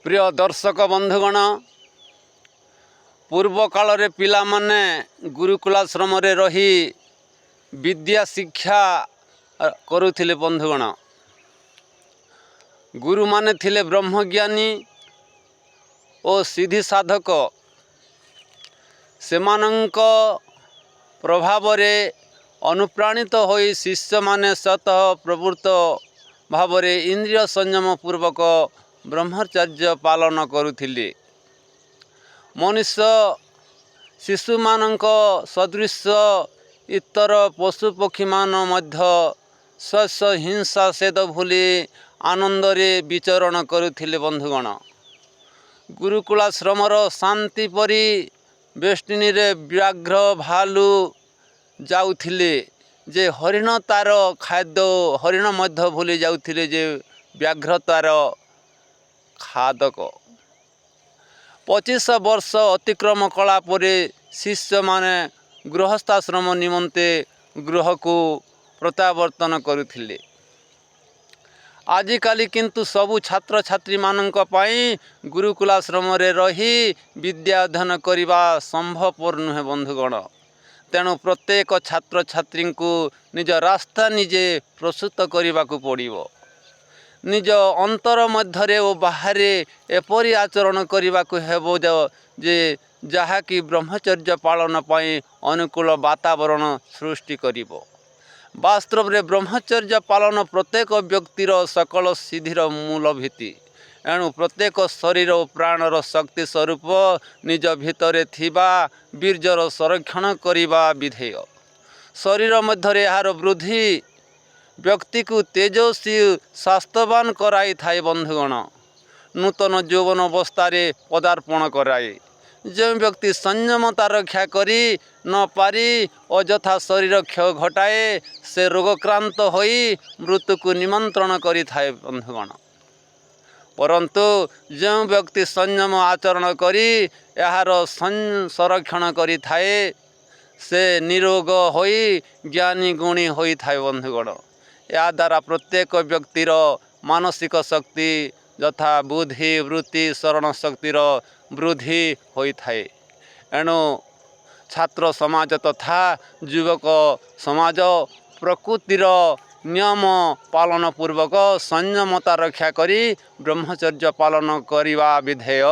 प्रिय दर्शक बंधुगण पूर्व काल रे पिला माने गुरुकुलाश्रम रे रही विद्या शिक्षा करुथिले बंधुगण। गुरु माने थिले ब्रह्मज्ञानी और सिद्धि साधक। सेमानंक प्रभाव रे अनुप्राणित होई शिष्य माने स्वतः प्रवृत्त भाव रे इंद्रिय संयम पूर्वक ब्रह्मचर्य पालन करुथिले। मनुष्य शिशु मानक सदृश इतर पशुपक्षी मान मध्य स्व हिंसा सेद भूली आनंद रे विचरण करुथिले बंधुगण। गुरुकुलाश्रमर शांति परी बेष्टिनी रे व्याघ्र भालू जाउथिले जे हरिण तार खाद्य हरिण मध्य भूली जाउथिले जे व्याघ्र तार खादक। 25 वर्ष अतिक्रम कला परे शिष्य माने गृहस्थाश्रम निमंते गृह को प्रत्यावर्तन करुथिले। आजिकाली किंतु सबु छात्र छात्री मानक पाई गुरुकुलाश्रम रे रही विद्या अध्ययन करिबा संभवपर नुहे बंधुगण। तेणु प्रत्येक छात्र छात्री को निज रास्ता निजे प्रस्तुत करने को पड़िबो। निज अंतर मध्यरे और बाहर एपरी आचरण करने को हेबो जे जहा कि ब्रह्मचर्य पालन पाई अनुकूल वातावरण सृष्टि करिबो। वास्तव रे ब्रह्मचर्य पालन प्रत्येक व्यक्तिर सकल सिद्धिर मूल भित्ति। एणु प्रत्येक शरीर और प्राणर शक्ति स्वरूप निज भितरे थिबा बीर्जर संरक्षण करिबा विधेय। शरीर मध्यरे यार वृद्धि व्यक्ति को तेजस्वी स्वास्थ्यवान कराई थाए बंधुगण। नूतन यौवन अवस्था पदार्पण कराए। जो व्यक्ति संयमता रक्षा करी न पारी अଯଥା शरीर क्षय घटाए से रोगक्रांत होई मृत्यु को निमंत्रण करी थाए बंधुगण। परंतु जो व्यक्ति संयम आचरण करी यार संरक्षण करी थाए से निरोग होई ज्ञानी गुणी होई थाए बंधुगण। या द्वारा प्रत्येक व्यक्तिर मानसिक शक्ति यथा बुद्धि वृत्ति शरण शक्तिर वृद्धि होई थाए। एणु छात्र समाज तथा युवक समाज प्रकृतिर नियम पालन पूर्वक संयमता रक्षा करी ब्रह्मचर्य पालन करिवा विधेय।